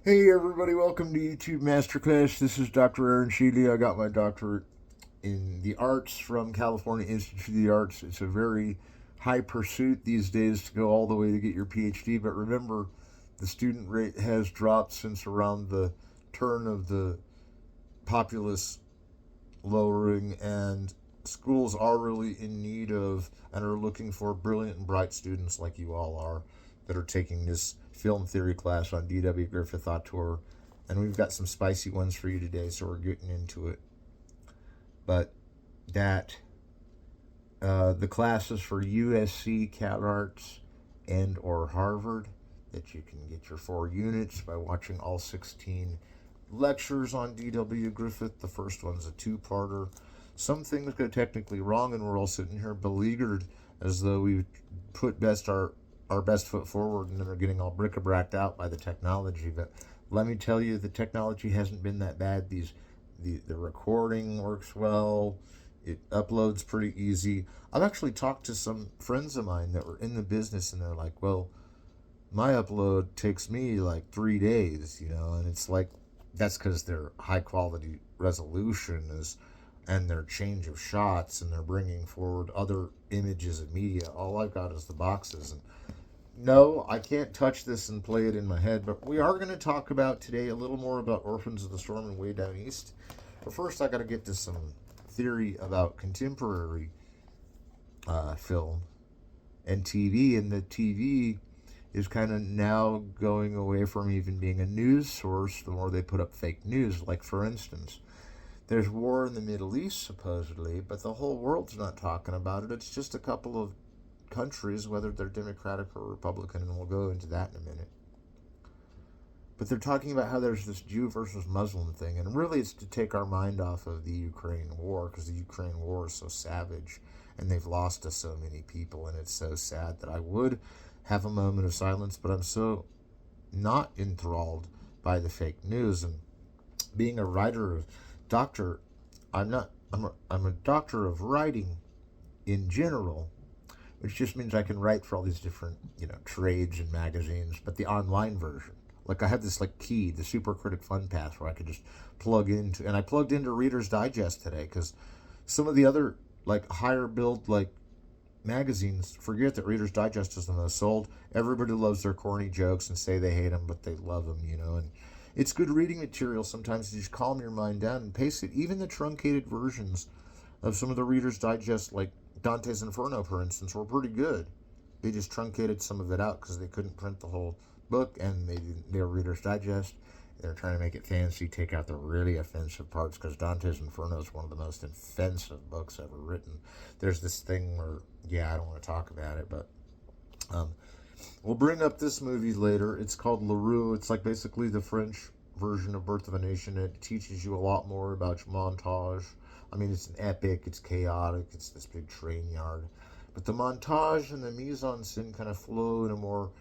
Hey everybody, welcome to YouTube Masterclass. This is Dr. Aaron Sheley. I got my doctorate in the arts from California Institute of the Arts. It's a very high pursuit these days to go all the way to get your PhD, but remember, the student rate has dropped since around the turn of the populace lowering, and schools are really in need of and are looking for brilliant and bright students like you all are that are taking this film theory class on D.W. Griffith Auteur. And we've got some spicy ones for you today, so we're getting into it. But the classes for USC, Calarts, and or Harvard, that you can get your 4 units by watching all 16 lectures on D.W. Griffith. The first one's a two-parter. Some things go technically wrong, and we're all sitting here beleaguered as though we put our best foot forward, and then are getting all bric-a-bracked out by the technology. But let me tell you, the technology hasn't been that bad. The recording works well. It uploads pretty easy. I've actually talked to some friends of mine that were in the business, and they're like, well, my upload takes me like 3 days, and it's like that's because their high quality resolution is and their change of shots, and they're bringing forward other images and media. All I've got is the boxes. And no, I can't touch this and play it in my head, but we are going to talk about today a little more about Orphans of the Storm and Way Down East. But first, I got to get to some theory about contemporary film and TV. And the TV is kind of now going away from even being a news source the more they put up fake news. Like, for instance, there's war in the Middle East, supposedly, but the whole world's not talking about it. It's just a couple of countries, whether they're Democratic or Republican, and we'll go into that in a minute. But they're talking about how there's this Jew versus Muslim thing, and really it's to take our mind off of the Ukraine war, because the Ukraine war is so savage, and they've lost us so many people, and it's so sad that I would have a moment of silence, but I'm so not enthralled by the fake news. And being a writer, doctor, I'm a doctor of writing in general, which just means I can write for all these different, trades and magazines, but the online version. Like, I have this like key, the Super Critic Fun Pass, where I could just plug into, and I plugged into Reader's Digest today, because some of the other like higher build like magazines forget that Reader's Digest is the most sold. Everybody loves their corny jokes and say they hate them, but they love them, and it's good reading material sometimes to just calm your mind down and pace it. Even the truncated versions of some of the Reader's Digest, like Dante's Inferno, for instance, were pretty good. They just truncated some of it out because they couldn't print the whole book, and they were Reader's Digest. They're trying to make it fancy, take out the really offensive parts, because Dante's Inferno is one of the most offensive books ever written. There's this thing where, yeah, I don't want to talk about it, but um, we'll bring up this movie later. It's called LaRue. It's like basically the French version of Birth of a Nation. It teaches you a lot more about your montage. I mean, it's an epic, it's chaotic, it's this big train yard. But the montage and the mise en scène kind of flow in a more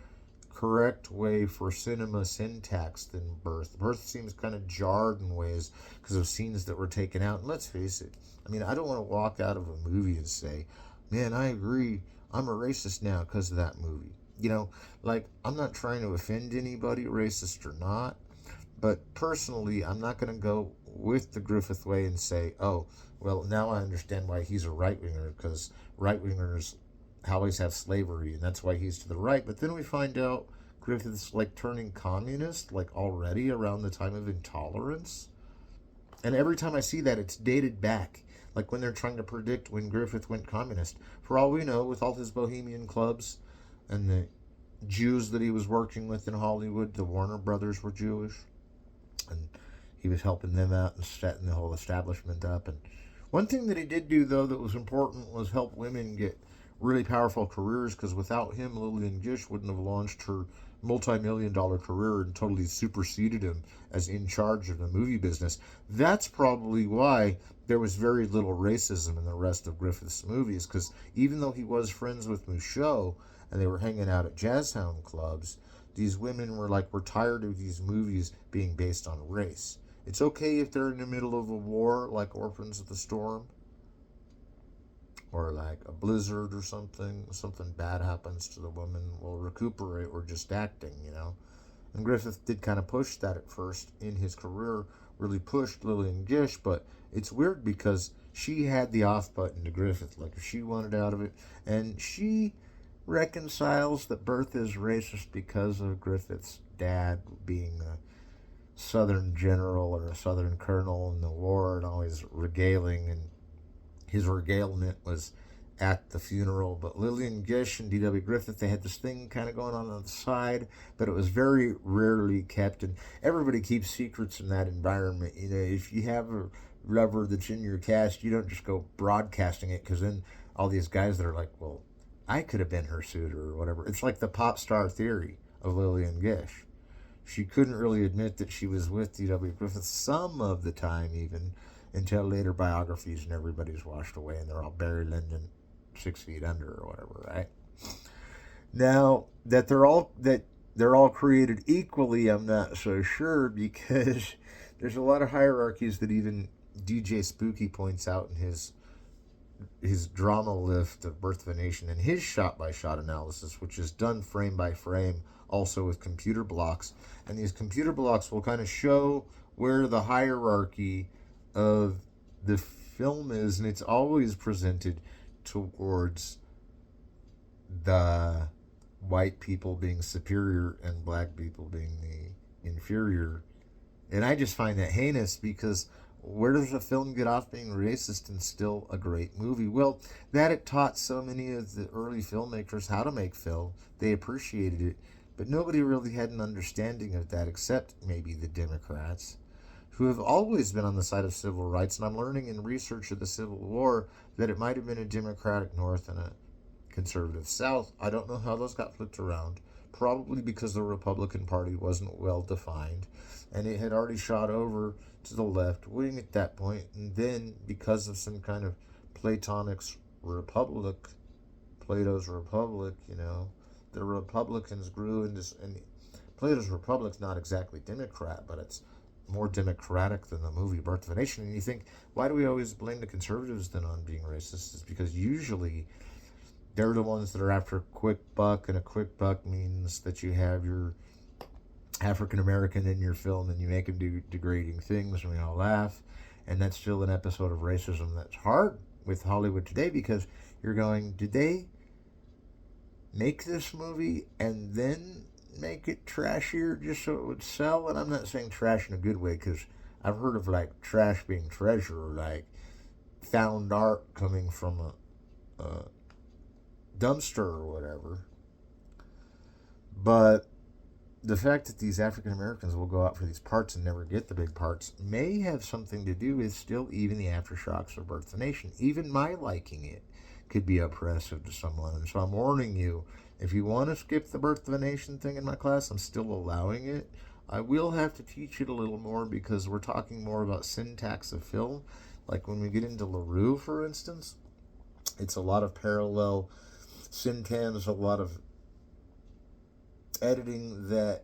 correct way for cinema syntax than Birth. Birth seems kind of jarred in ways because of scenes that were taken out. And let's face it, I mean, I don't want to walk out of a movie and say, man, I agree, I'm a racist now because of that movie. Like, I'm not trying to offend anybody, racist or not, but personally, I'm not going to go with the Griffith way and say, oh, well, now I understand why he's a right winger, because right wingers always have slavery, and that's why he's to the right. But then we find out Griffith's like turning communist, like already around the time of intolerance. And every time I see that, it's dated back. Like when they're trying to predict when Griffith went communist. For all we know, with all his bohemian clubs and the Jews that he was working with in Hollywood, the Warner Brothers were Jewish, and he was helping them out and setting the whole establishment up. And one thing that he did do, though, that was important was help women get really powerful careers, because without him, Lillian Gish wouldn't have launched her multi-million-dollar career and totally superseded him as in charge of the movie business. That's probably why there was very little racism in the rest of Griffith's movies, because even though he was friends with Michaud and they were hanging out at jazz hound clubs, these women were like, we're tired of these movies being based on race. It's okay if they're in the middle of a war, like Orphans of the Storm, or like a blizzard or something bad happens to the woman. We'll recuperate. We're just acting. And Griffith did kind of push that at first in his career, really pushed Lillian Gish, but it's weird because she had the off button to Griffith, like if she wanted out of it, and she reconciles that Bertha is racist because of Griffith's dad being a Southern general or a Southern colonel in the war and always regaling, and his regalement was at the funeral. But Lillian Gish and D.W. Griffith, they had this thing kind of going on the side, but it was very rarely kept, and everybody keeps secrets in that environment. You know, if you have a lover that's in your cast, you don't just go broadcasting it, because then all these guys that are like, well, I could have been her suitor or whatever. It's like the pop star theory of Lillian Gish. She couldn't really admit that she was with D.W. Griffith some of the time, even until later biographies and everybody's washed away and they're all Barry Lyndon 6 feet under or whatever, right? Now that they're all created equally, I'm not so sure, because there's a lot of hierarchies that even DJ Spooky points out in his drama lift of Birth of a Nation and his shot-by-shot analysis, which is done frame by frame, also with computer blocks. And these computer blocks will kind of show where the hierarchy of the film is, and it's always presented towards the white people being superior and black people being the inferior. And I just find that heinous, because where does a film get off being racist and still a great movie? Well, that it taught so many of the early filmmakers how to make film. They appreciated it, but nobody really had an understanding of that except maybe the Democrats, who have always been on the side of civil rights. And I'm learning in research of the Civil War that it might have been a Democratic North and a conservative South. I don't know how those got flipped around. Probably because the Republican Party wasn't well defined, and it had already shot over to the left wing at that point. And then, because of some kind of Plato's Republic, you know, the Republicans grew into, and Plato's Republic's not exactly Democrat, but it's more democratic than the movie Birth of a Nation. And you think, why do we always blame the conservatives then on being racist? It's because usually they're the ones that are after a quick buck, and a quick buck means that you have your African American in your film and you make them do degrading things, and we all laugh. And that's still an episode of racism that's hard with Hollywood today, because you're going, did they make this movie and then make it trashier just so it would sell? And I'm not saying trash in a good way, because I've heard of like trash being treasure, or like found art coming from a dumpster or whatever. But the fact that these African Americans will go out for these parts and never get the big parts may have something to do with still even the aftershocks of Birth of a Nation. Even my liking it could be oppressive to someone. And so I'm warning you, if you want to skip the Birth of a Nation thing in my class, I'm still allowing it. I will have to teach it a little more, because we're talking more about syntax of film. Like when we get into LaRue, for instance, it's a lot of parallel syntax, a lot of editing, that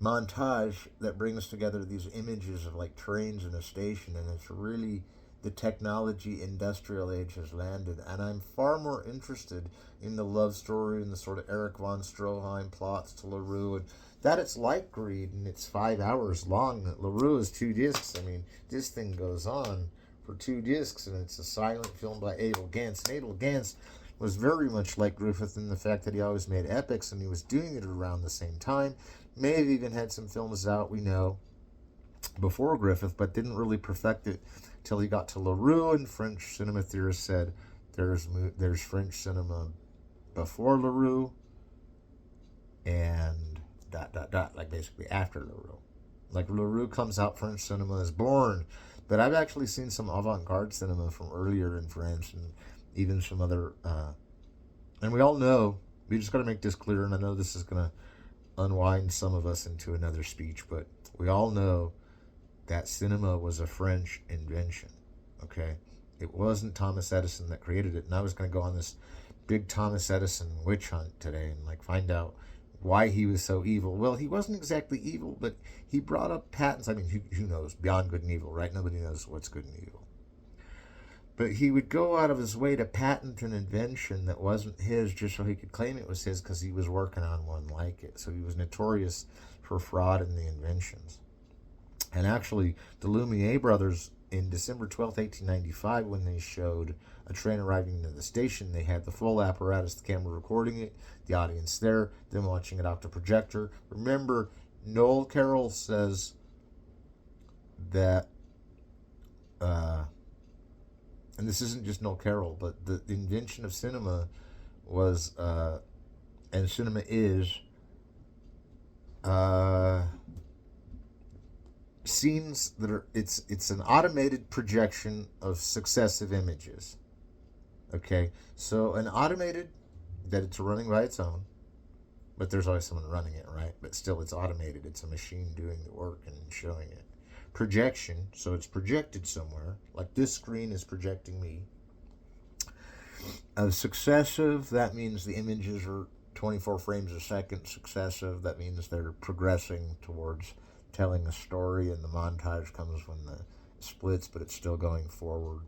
montage that brings together these images of like trains in a station, and it's really the technology industrial age has landed. And I'm far more interested in the love story and the sort of Eric von Stroheim plots to LaRue, and that it's like Greed and it's 5 hours long. LaRue is 2 discs. I mean, this thing goes on for 2 discs, and it's a silent film by Abel Gance. And Abel Gance was very much like Griffith in the fact that he always made epics, and he was doing it around the same time. May have even had some films out, we know, before Griffith, but didn't really perfect it till he got to LaRue. And French cinema theorists said there's French cinema before LaRue and ... like basically after LaRue. Like LaRue comes out, French cinema is born. But I've actually seen some avant-garde cinema from earlier in France, and even some other, and we all know, we just got to make this clear, and I know this is going to unwind some of us into another speech, but we all know that cinema was a French invention, okay? It wasn't Thomas Edison that created it. And I was going to go on this big Thomas Edison witch hunt today and like find out why he was so evil. Well, he wasn't exactly evil, but he brought up patents. I mean, who knows? Beyond good and evil, right? Nobody knows what's good and evil. But he would go out of his way to patent an invention that wasn't his just so he could claim it was his because he was working on one like it. So he was notorious for fraud in the inventions. And actually, the Lumiere brothers, in December 12th, 1895, when they showed a train arriving into the station, they had the full apparatus, the camera recording it, the audience there, them watching it off the projector. Remember, Noel Carroll says that, and this isn't just Noel Carroll, but the invention of cinema was, and cinema is, scenes that are, it's an automated projection of successive images. Okay, so an automated, that it's running by its own, but there's always someone running it, right? But still, it's automated. It's a machine doing the work and showing it. Projection, so it's projected somewhere, like this screen is projecting me. Successive, that means the images are 24 frames a second. Successive, that means they're progressing towards telling a story, and the montage comes when the splits, but it's still going forward.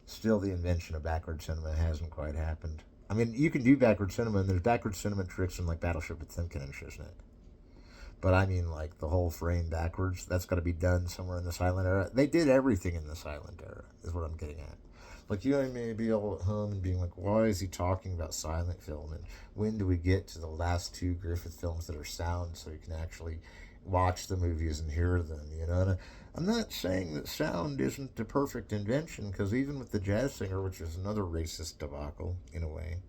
Still, the invention of backward cinema hasn't quite happened. I mean, you can do backward cinema, and there's backward cinema tricks in like Battleship Potemkin, isn't it? But I mean, like the whole frame backwards, that's got to be done somewhere in the silent era. They did everything in the silent era, is what I'm getting at. Like, you may be all at home and being like, why is he talking about silent film? And when do we get to the last two Griffith films that are sound so you can actually watch the movies and hear them, you know? And I'm not saying that sound isn't the perfect invention, because even with the Jazz Singer, which is another racist debacle, in a way,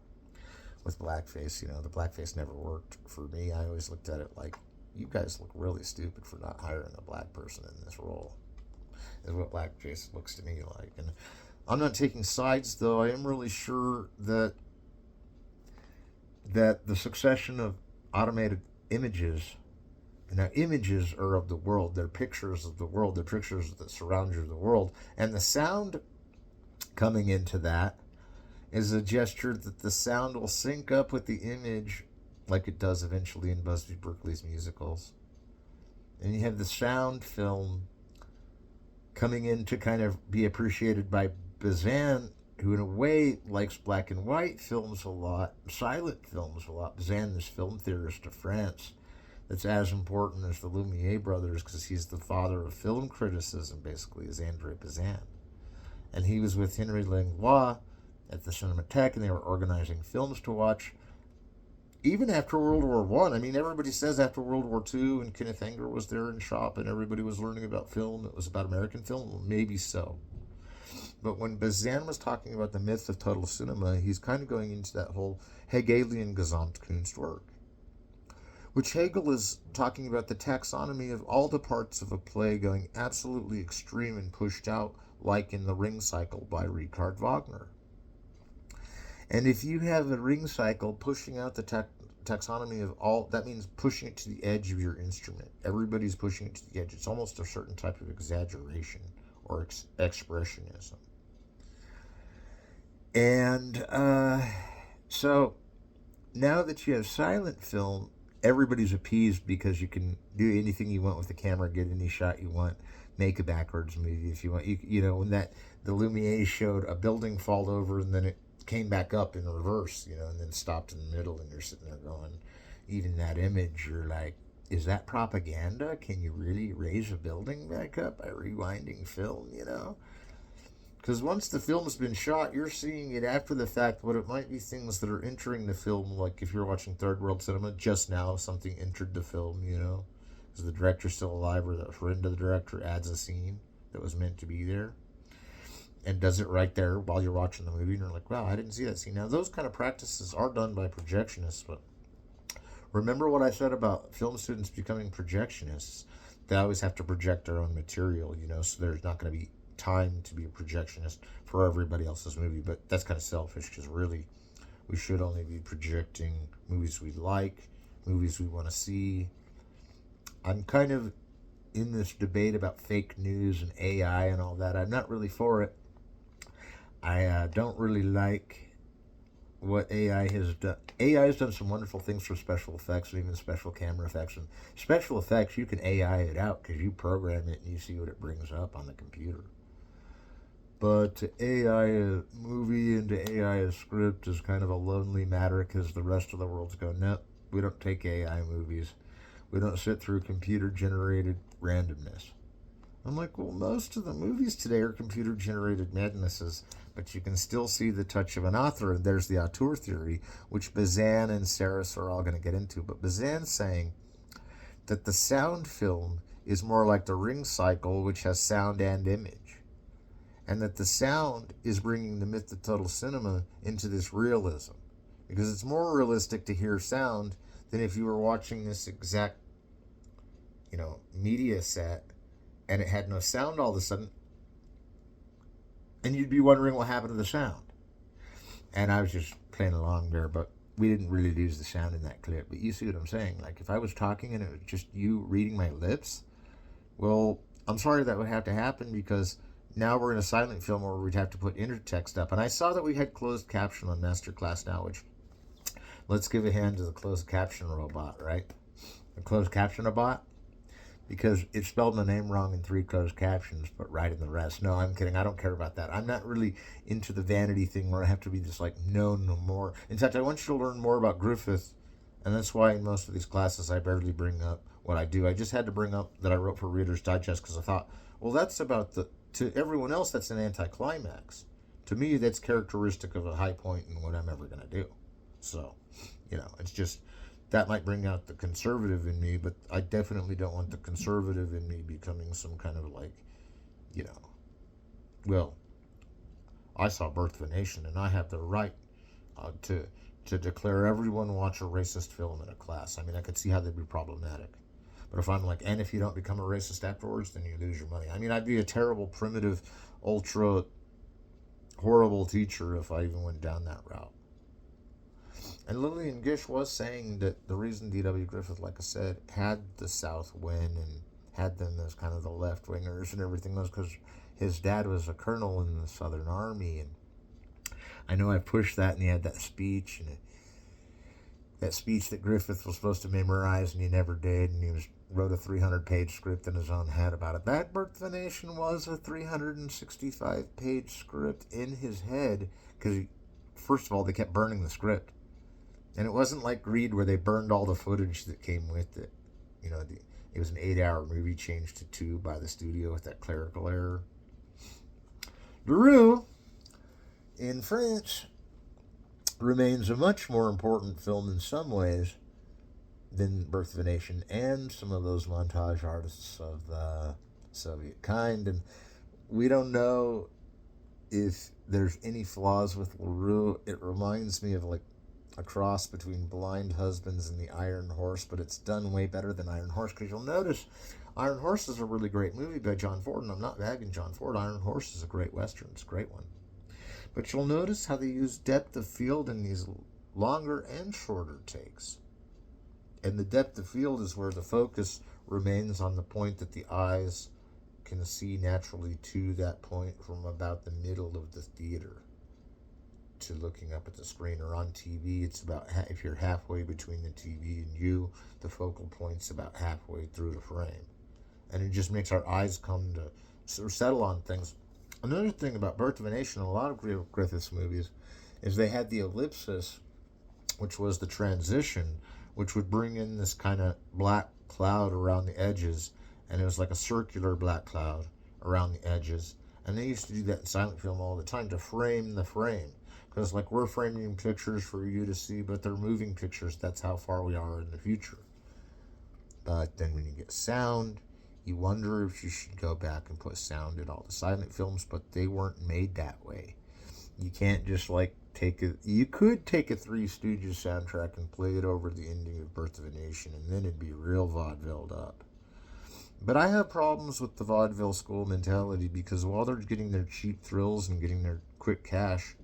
with blackface, you know, the blackface never worked for me. I always looked at it like, you guys look really stupid for not hiring a black person in this role, is what blackface looks to me like. And I'm not taking sides, though. I am really sure that the succession of automated images, and now images are of the world, they're pictures of the world, they're pictures that surround you of the world, and the sound coming into that is a gesture that the sound will sync up with the image like it does eventually in Busby Berkeley's musicals. And you have the sound film coming in to kind of be appreciated by Bazin, who in a way likes black and white films a lot, silent films a lot. Bazin, this film theorist of France, that's as important as the Lumiere brothers, because he's the father of film criticism, basically, is André Bazin. And he was with Henry Langlois at the Cinematheque, and they were organizing films to watch. Even after World War One, I mean, everybody says after World War Two, and Kenneth Anger was there in shop, and everybody was learning about film. It was about American film. Well, maybe so. But when Bazin was talking about the myth of total cinema, he's kind of going into that whole Hegelian Gesamtkunst work, which Hegel is talking about the taxonomy of all the parts of a play going absolutely extreme and pushed out, like in The Ring Cycle by Richard Wagner. And if you have a ring cycle pushing out the taxonomy of all, that means pushing it to the edge of your instrument. Everybody's pushing it to the edge. It's almost a certain type of exaggeration or expressionism. And so now that you have silent film, everybody's appeased because you can do anything you want with the camera, get any shot you want, make a backwards movie if you want. You know, when that the Lumiere showed a building fall over and then it came back up in reverse, you know, and then stopped in the middle, and you're sitting there going, even that image, you're like, is that propaganda? Can you really raise a building back up by rewinding film, you know? Because once the film's been shot, you're seeing it after the fact, but it might be things that are entering the film, like if you're watching third world cinema, just now something entered the film, you know? Is the director still alive, or the friend of the director adds a scene that was meant to be there and does it right there while you're watching the movie, and you're like, wow, I didn't see that scene. Now, those kind of practices are done by projectionists, but remember what I said about film students becoming projectionists? They always have to project their own material, you know, so there's not going to be time to be a projectionist for everybody else's movie. But that's kind of selfish, because really we should only be projecting movies we like, movies we want to see. I'm kind of in this debate about fake news and AI and all that. I'm not really for it. I don't really like what AI has done. AI has done some wonderful things for special effects and even special camera effects. And special effects, you can AI it out because you program it and you see what it brings up on the computer. But to AI a movie and to AI a script is kind of a lonely matter because the rest of the world's going, nope, we don't take AI movies. We don't sit through computer generated randomness. I'm like, well, most of the movies today are computer generated madnesses, but you can still see the touch of an author. And there's the auteur theory, which Bazan and Saris are all going to get into. But Bazan's saying that the sound film is more like the ring cycle, which has sound and image. And that the sound is bringing the myth of total cinema into this realism. Because it's more realistic to hear sound than if you were watching this exact, media set and it had no sound all of a sudden, and you'd be wondering what happened to the sound. And I was just playing along there, but we didn't really lose the sound in that clip. But you see what I'm saying? Like, if I was talking and it was just you reading my lips, well, I'm sorry that would have to happen because now we're in a silent film where we'd have to put intertext up. And I saw that we had closed caption on Masterclass now, which, let's give a hand to the closed caption robot, right? The closed caption robot. Because it spelled my name wrong in 3 closed captions, but right in the rest. No, I'm kidding. I don't care about that. I'm not really into the vanity thing where I have to be just like, no more. In fact, I want you to learn more about Griffith, and that's why in most of these classes I barely bring up what I do. I just had to bring up that I wrote for Reader's Digest because I thought, well, that's about to everyone else, that's an anticlimax. To me, that's characteristic of a high point in what I'm ever going to do. So, it's just, that might bring out the conservative in me, but I definitely don't want the conservative in me becoming some kind of like, well, I saw Birth of a Nation and I have the right to declare everyone watch a racist film in a class. I mean, I could see how that'd be problematic. But if I'm like, and if you don't become a racist afterwards, then you lose your money. I mean, I'd be a terrible, primitive, ultra horrible teacher if I even went down that route. And Lillian Gish was saying that the reason D.W. Griffith, like I said, had the South win and had them as kind of the left-wingers and everything was because his dad was a colonel in the Southern Army. And I know I pushed that, and he had that speech, and that speech that Griffith was supposed to memorize, and he never did, and he wrote a 300-page script in his own head about it. That Birth of a Nation was a 365-page script in his head because, first of all, they kept burning the script. And it wasn't like Greed where they burned all the footage that came with it. It was an 8-hour movie changed to 2 by the studio with that clerical error. Leroux, in France, remains a much more important film in some ways than Birth of a Nation and some of those montage artists of the Soviet kind. And we don't know if there's any flaws with Leroux. It reminds me of like a cross between Blind Husbands and The Iron Horse, but it's done way better than Iron Horse because you'll notice Iron Horse is a really great movie by John Ford, and I'm not bagging John Ford. Iron Horse is a great Western. It's a great one. But you'll notice how they use depth of field in these longer and shorter takes. And the depth of field is where the focus remains on the point that the eyes can see naturally to that point from about the middle of the theater to looking up at the screen. Or on TV, it's about, if you're halfway between the TV and you, the focal point's about halfway through the frame. And it just makes our eyes come to sort of settle on things. Another thing about Birth of a Nation, a lot of Griffith's movies, is they had the ellipsis, which was the transition, which would bring in this kind of black cloud around the edges, and it was like a circular black cloud around the edges. And they used to do that in silent film all the time to frame the frame. Because like we're framing pictures for you to see, but they're moving pictures. That's how far we are in the future. But then when you get sound, you wonder if you should go back and put sound in all the silent films, but they weren't made that way. You can't just like you could take a Three Stooges soundtrack and play it over the ending of Birth of a Nation, and then it'd be real vaudevilled up. But I have problems with the vaudeville school mentality because while they're getting their cheap thrills and getting their quick cash,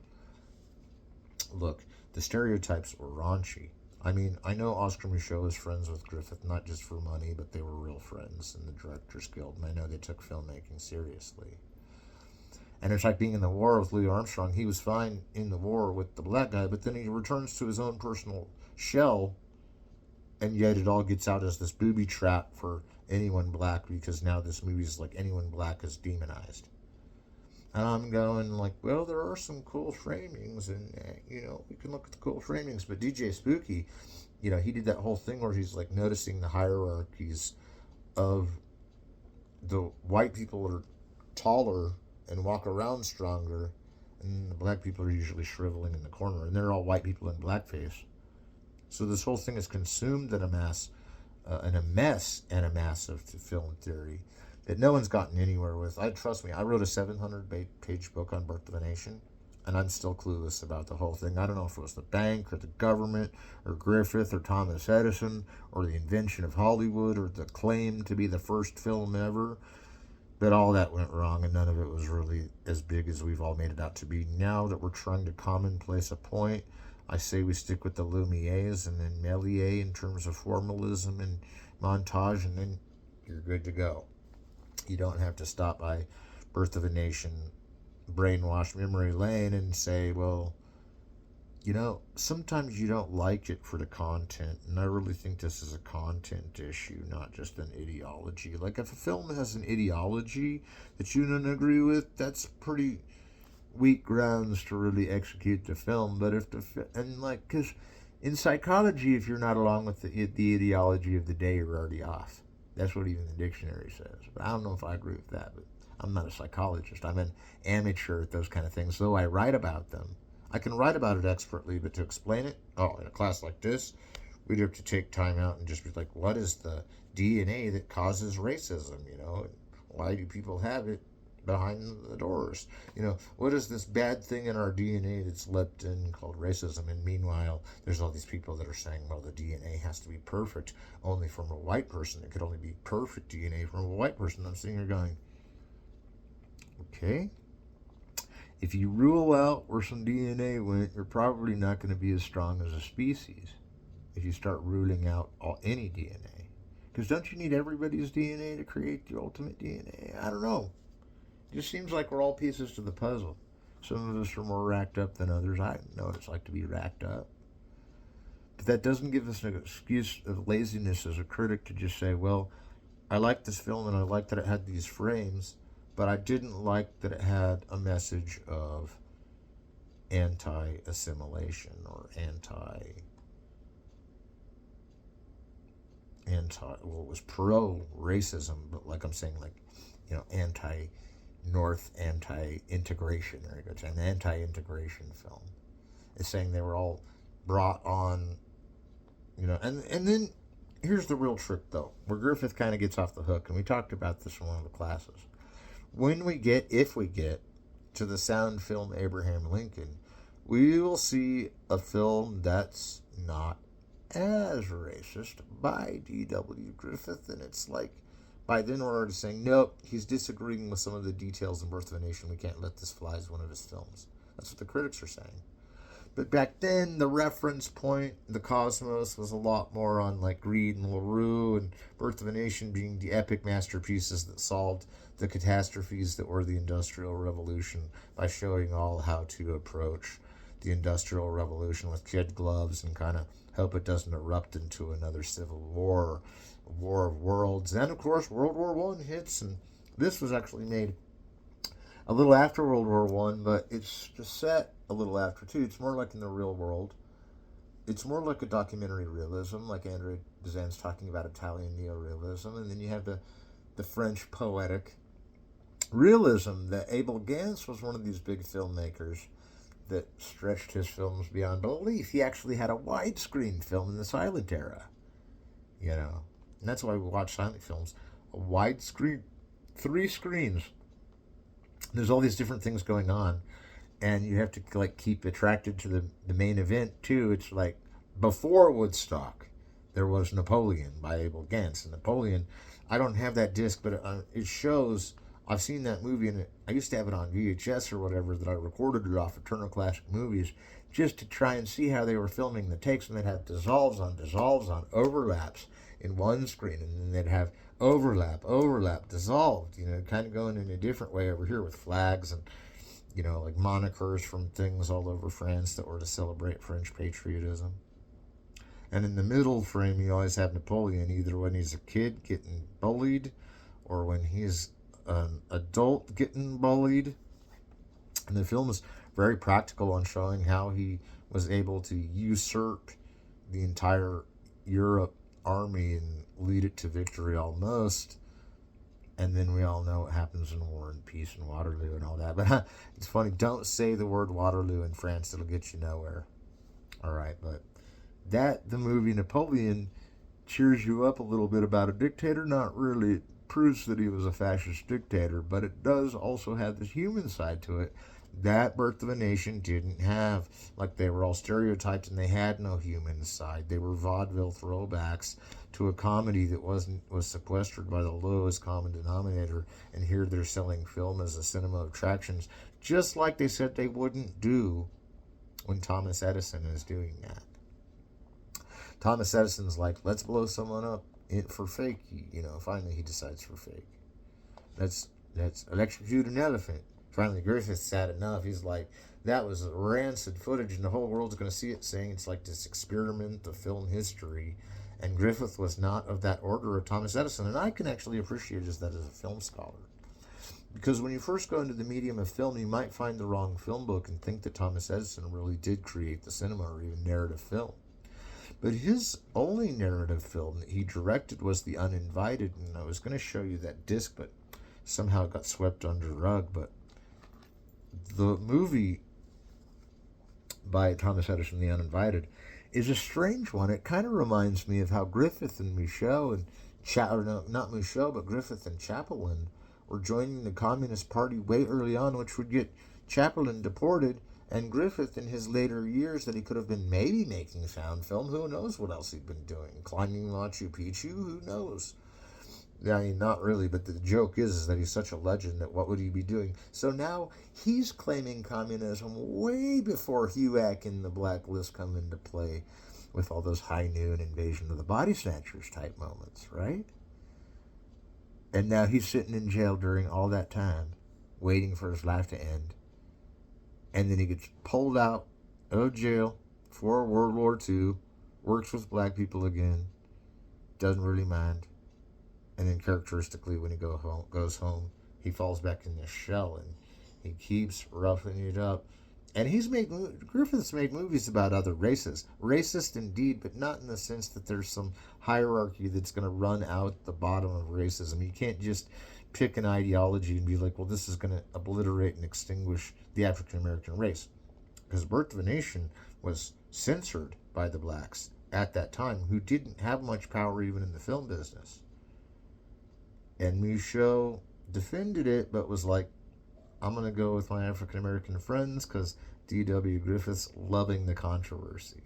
look, the stereotypes were raunchy. I mean, I know Oscar Michaud is friends with Griffith, not just for money, but they were real friends in the Directors Guild, and I know they took filmmaking seriously. And it's like being in the war with Louis Armstrong. He was fine in the war with the black guy, but then he returns to his own personal shell, and yet it all gets out as this booby trap for anyone black, because now this movie is like anyone black is demonized. And I'm going like, well, there are some cool framings, and we can look at the cool framings. But DJ Spooky, he did that whole thing where he's like noticing the hierarchies of the white people are taller and walk around stronger, and the black people are usually shriveling in the corner, and they're all white people in blackface. So this whole thing is consumed in a mess and a massive film theory that no one's gotten anywhere with. Trust me, I wrote a 700-page book on Birth of a Nation, and I'm still clueless about the whole thing. I don't know if it was the bank or the government or Griffith or Thomas Edison or the invention of Hollywood or the claim to be the first film ever. But all that went wrong, and none of it was really as big as we've all made it out to be. Now that we're trying to commonplace a point, I say we stick with the Lumieres and then Méliès in terms of formalism and montage, and then you're good to go. You don't have to stop by Birth of a Nation, brainwash memory lane and say, well, sometimes you don't like it for the content, and I really think this is a content issue, not just an ideology. Like, if a film has an ideology that you don't agree with, that's pretty weak grounds to really execute the film. But because in psychology, if you're not along with the ideology of the day, you're already off. That's what even the dictionary says. But I don't know if I agree with that, but I'm not a psychologist. I'm an amateur at those kind of things, though I write about them. I can write about it expertly, but to explain it, in a class like this, we'd have to take time out and just be like, what is the DNA that causes racism? Why do people have it behind the doors? What is this bad thing in our DNA that's leapt in called racism? And meanwhile, there's all these people that are saying, well, the DNA has to be perfect only from a white person. It could only be perfect DNA from a white person. I'm sitting here going, okay. If you rule out where some DNA went, you're probably not going to be as strong as a species if you start ruling out any DNA. Because don't you need everybody's DNA to create the ultimate DNA? I don't know. It just seems like we're all pieces to the puzzle. Some of us are more racked up than others. I know what it's like to be racked up. But that doesn't give us an excuse of laziness as a critic to just say, well, I like this film and I like that it had these frames, but I didn't like that it had a message of anti-assimilation or well, it was pro-racism, but like I'm saying, anti-North, anti-integration. There you go. It's an anti-integration film. It's saying they were all brought on, and then here's the real trick, though, where Griffith kind of gets off the hook, and we talked about this in one of the classes. If we get to the sound film Abraham Lincoln, we will see a film that's not as racist by D.W. Griffith, and it's like, by then we're already saying, nope, he's disagreeing with some of the details in Birth of a Nation. We can't let this fly as one of his films. That's what the critics are saying. But back then, the reference point, the cosmos, was a lot more on like Greed and LaRue, and Birth of a Nation being the epic masterpieces that solved the catastrophes that were the Industrial Revolution by showing all how to approach the Industrial Revolution with kid gloves and kind of hope it doesn't erupt into another civil war, war of worlds. And of course, World War I hits, and this was actually made a little after World War I, but it's just set a little after too. It's more like in the real world. It's more like a documentary realism, like André Bazin's talking about Italian neorealism, and then you have the French poetic realism. That Abel Gance was one of these big filmmakers that stretched his films beyond belief. He actually had a widescreen film in the silent era, and that's why we watch silent films. A widescreen, 3 screens. There's all these different things going on, and you have to keep attracted to the main event too. It's like before Woodstock, there was Napoleon by Abel Gance. And Napoleon, I don't have that disc, but it shows. I've seen that movie, and I used to have it on VHS or whatever that I recorded it off of Turner Classic Movies just to try and see how they were filming the takes, and they'd have dissolves on overlaps in one screen, and then they'd have overlap, dissolved, kind of going in a different way over here with flags and, like monikers from things all over France that were to celebrate French patriotism. And in the middle frame, you always have Napoleon, either when he's a kid getting bullied or when he's an adult getting bullied. And the film is very practical on showing how he was able to usurp the entire Europe army and lead it to victory almost. And then we all know what happens in War and Peace and Waterloo and all that. But it's funny, don't say the word Waterloo in France, it'll get you nowhere. All right, but the movie Napoleon cheers you up a little bit about a dictator. Not really. It proves that he was a fascist dictator, but it does also have this human side to it that Birth of a Nation didn't have. Like, they were all stereotyped and they had no human side. They were vaudeville throwbacks to a comedy that was sequestered by the lowest common denominator, and here they're selling film as a cinema of attractions, just like they said they wouldn't do when Thomas Edison is doing that. Thomas Edison's like, let's blow someone up for fake. Finally he decides for fake. Let's electrocute an elephant. Finally, Griffith's had enough. He's like, that was rancid footage, and the whole world's going to see it, saying it's like this experiment of film history. And Griffith was not of that order of Thomas Edison, and I can actually appreciate that as a film scholar. Because when you first go into the medium of film, you might find the wrong film book and think that Thomas Edison really did create the cinema or even narrative film. But his only narrative film that he directed was The Uninvited, and I was going to show you that disc, but somehow it got swept under the rug. But the movie by Thomas Edison, The Uninvited, is a strange one. It kind of reminds me of how Griffith and Michaud and not Michaud, but Griffith and Chaplin were joining the Communist Party way early on, which would get Chaplin deported, and Griffith in his later years that he could have been maybe making sound film. Who knows what else he'd been doing? Climbing Machu Picchu? Who knows? I mean, not really, but the joke is that he's such a legend that what would he be doing? So now he's claiming communism way before HUAC and the Blacklist come into play with all those High Noon, Invasion of the Body Snatchers type moments, right? And now he's sitting in jail during all that time, waiting for his life to end. And then he gets pulled out of jail for World War II, works with black people again, doesn't really mind. And then characteristically, when he goes home, he falls back in the shell and he keeps roughing it up. And Griffith's made movies about other races. Racist indeed, but not in the sense that there's some hierarchy that's going to run out the bottom of racism. You can't just pick an ideology and be like, well, this is going to obliterate and extinguish the African American race. Because Birth of a Nation was censored by the blacks at that time, who didn't have much power even in the film business. And Michaud defended it, but was like, I'm going to go with my African-American friends because D.W. Griffith's loving the controversy.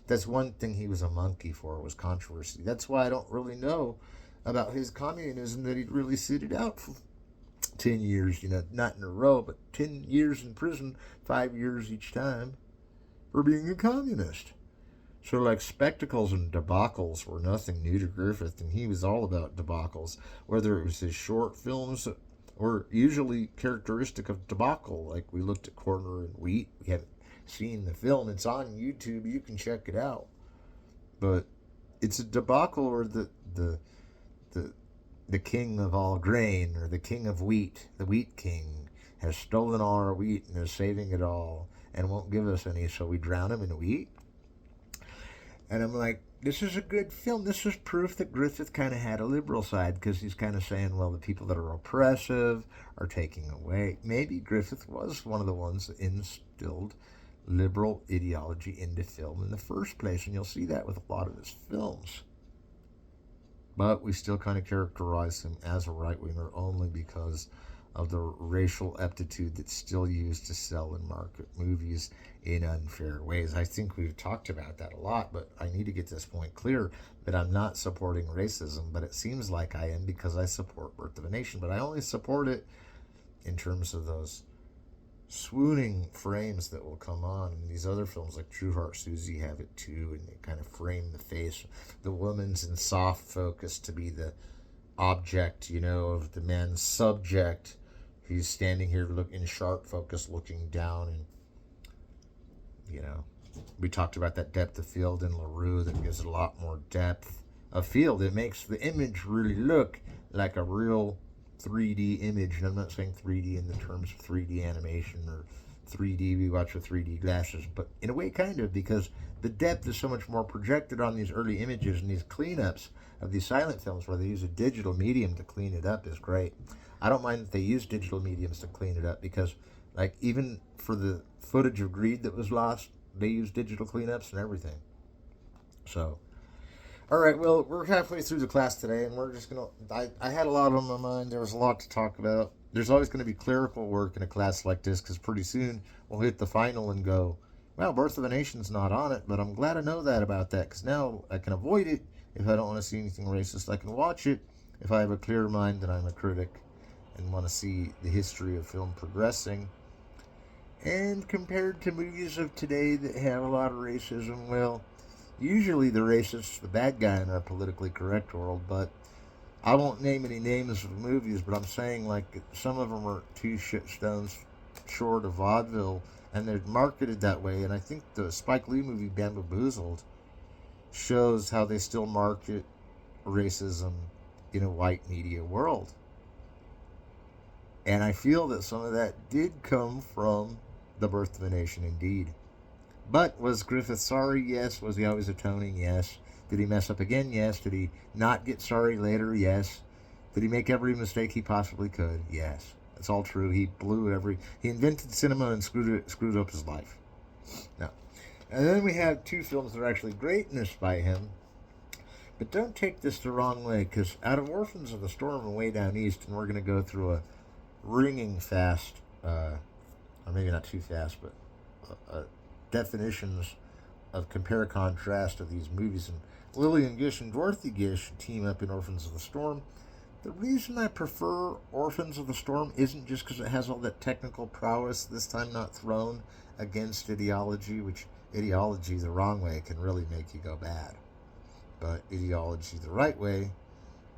That's one thing he was a monkey for, was controversy. That's why I don't really know about his communism, that he'd really sit it out for 10 years, not in a row, but 10 years in prison, 5 years each time, for being a communist. So like spectacles and debacles were nothing new to Griffith, and he was all about debacles, whether it was his short films that were usually characteristic of debacle. Like we looked at Corner and Wheat. We haven't seen the film. It's on YouTube. You can check it out. But it's a debacle where the king of all grain, or the king of wheat, the wheat king, has stolen all our wheat and is saving it all and won't give us any, so we drown him in wheat. And I'm like, this is a good film. This is proof that Griffith kind of had a liberal side, because he's kind of saying, well, the people that are oppressive are taking away. Maybe Griffith was one of the ones that instilled liberal ideology into film in the first place, and you'll see that with a lot of his films. But we still kind of characterize him as a right-winger only because of the racial aptitude that's still used to sell and market movies in unfair ways. I think we've talked about that a lot, but I need to get this point clear that I'm not supporting racism, but it seems like I am because I support Birth of a Nation, but I only support it in terms of those swooning frames that will come on. And these other films like True Heart Susie have it too, and they kind of frame the face. The woman's in soft focus to be the object, of the man's subject. He's standing here in sharp focus looking down, and we talked about that depth of field in LaRue that gives it a lot more depth of field. It makes the image really look like a real 3D image, and I'm not saying 3D in the terms of 3D animation or 3D we watch with 3D glasses, but in a way kind of, because the depth is so much more projected on these early images, and these cleanups of these silent films where they use a digital medium to clean it up is great. I don't mind that they use digital mediums to clean it up, because like even for the footage of Greed that was lost, they use digital cleanups and everything. So all right, well, we're halfway through the class today, and we're just going to. I had a lot on my mind. There was a lot to talk about. There's always going to be clerical work in a class like this, because pretty soon we'll hit the final and go, well, Birth of a Nation's not on it, but I'm glad I know that about that, because now I can avoid it if I don't want to see anything racist. I can watch it if I have a clear mind that I'm a critic and want to see the history of film progressing. And compared to movies of today that have a lot of racism, well, usually the racist's the bad guy in our politically correct world, but I won't name any names of movies, but I'm saying like some of them are two shitstones short of vaudeville, and they're marketed that way. And I think the Spike Lee movie Bamboozled shows how they still market racism in a white media world. And I feel that some of that did come from The Birth of a Nation, indeed. But was Griffith sorry? Yes. Was he always atoning? Yes. Did he mess up again? Yes. Did he not get sorry later? Yes. Did he make every mistake he possibly could? Yes. That's all true. He invented cinema and screwed up his life. No. And then we have two films that are actually greatness by him. But don't take this the wrong way, because out of Orphans of the Storm and Way Down East, and we're going to go through a ringing fast, or maybe not too fast, but definitions of compare contrast of these movies. And Lillian Gish and Dorothy Gish team up in Orphans of the Storm. The reason I prefer Orphans of the Storm isn't just because it has all that technical prowess, this time not thrown against ideology, which ideology the wrong way can really make you go bad. But ideology the right way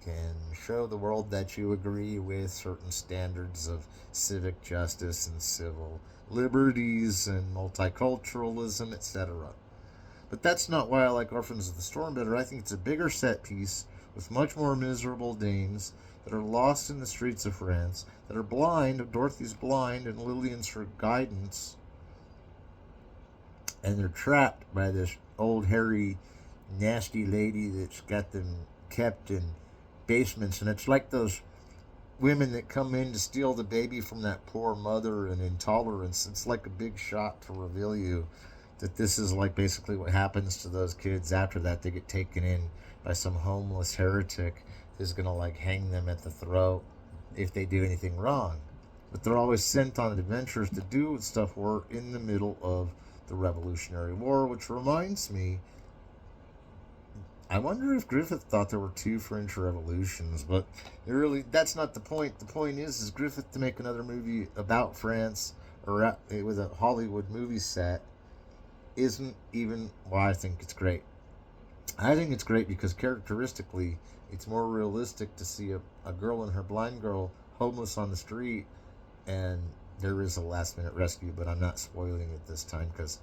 can show the world that you agree with certain standards of civic justice and civil liberties and multiculturalism, etc. But that's not why I like Orphans of the Storm better. I think it's a bigger set piece with much more miserable dames that are lost in the streets of France, that are blind. Dorothy's blind and Lillian's her guidance, and they're trapped by this old hairy nasty lady that's got them kept in basements. And it's like those women that come in to steal the baby from that poor mother, and intolerance. It's like a big shot to reveal you that this is like basically what happens to those kids after that. They get taken in by some homeless heretic who's going to like hang them at the throat if they do anything wrong. But they're always sent on adventures to do stuff. We're in the middle of the Revolutionary War, which reminds me, I wonder if Griffith thought there were two French revolutions, but that's not the point. The point is Griffith to make another movie about France or with a Hollywood movie set isn't even why I think it's great. I think it's great because characteristically, it's more realistic to see a girl and her blind girl homeless on the street, and there is a last-minute rescue, but I'm not spoiling it this time because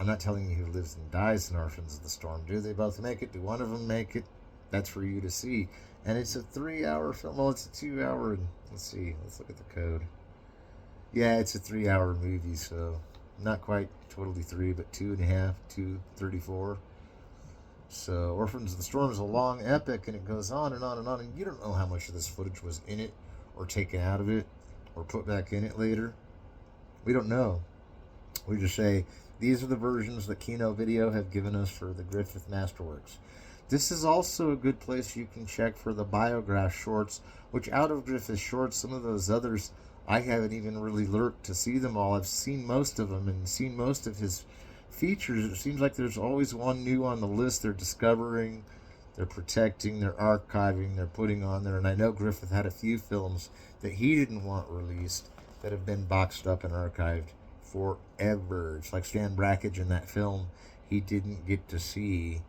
I'm not telling you who lives and dies in Orphans of the Storm. Do they both make it? Do one of them make it? That's for you to see. And it's a 3-hour film. Well, it's a 2-hour. Let's see. Let's look at the code. Yeah, it's a 3-hour movie, so not quite totally 3, but 2.5, 2:34. So Orphans of the Storm is a long epic, and it goes on and on and on. And you don't know how much of this footage was in it, or taken out of it, or put back in it later. We don't know. We just say, these are the versions that Kino Video have given us for the Griffith Masterworks. This is also a good place you can check for the biograph shorts, which out of Griffith shorts, some of those others, I haven't even really lurked to see them all. I've seen most of them and seen most of his features. It seems like there's always one new on the list they're discovering, they're protecting, they're archiving, they're putting on there. And I know Griffith had a few films that he didn't want released that have been boxed up and archived forever. It's like Stan Brakhage in that film. He didn't get to see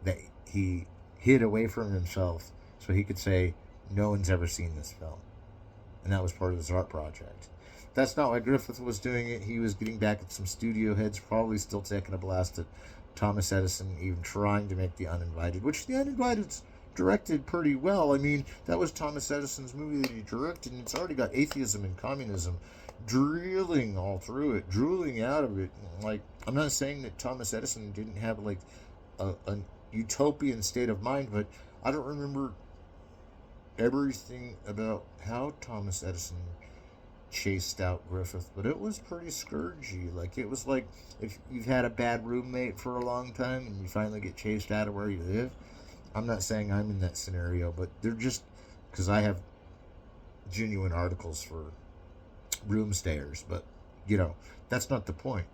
that he hid away from himself so he could say, no one's ever seen this film. And that was part of his art project. That's not why Griffith was doing it. He was getting back at some studio heads, probably still taking a blast at Thomas Edison, even trying to make The Uninvited, which The Uninvited's directed pretty well. I mean, that was Thomas Edison's movie that he directed, and it's already got atheism and communism drilling all through it, drooling out of it. Like, I'm not saying that Thomas Edison didn't have like a utopian state of mind, but I don't remember everything about how Thomas Edison chased out Griffith, but it was pretty scourgy. Like, it was like if you've had a bad roommate for a long time and you finally get chased out of where you live. I'm not saying I'm in that scenario, but they're just because I have genuine articles for room stayers, but that's not the point.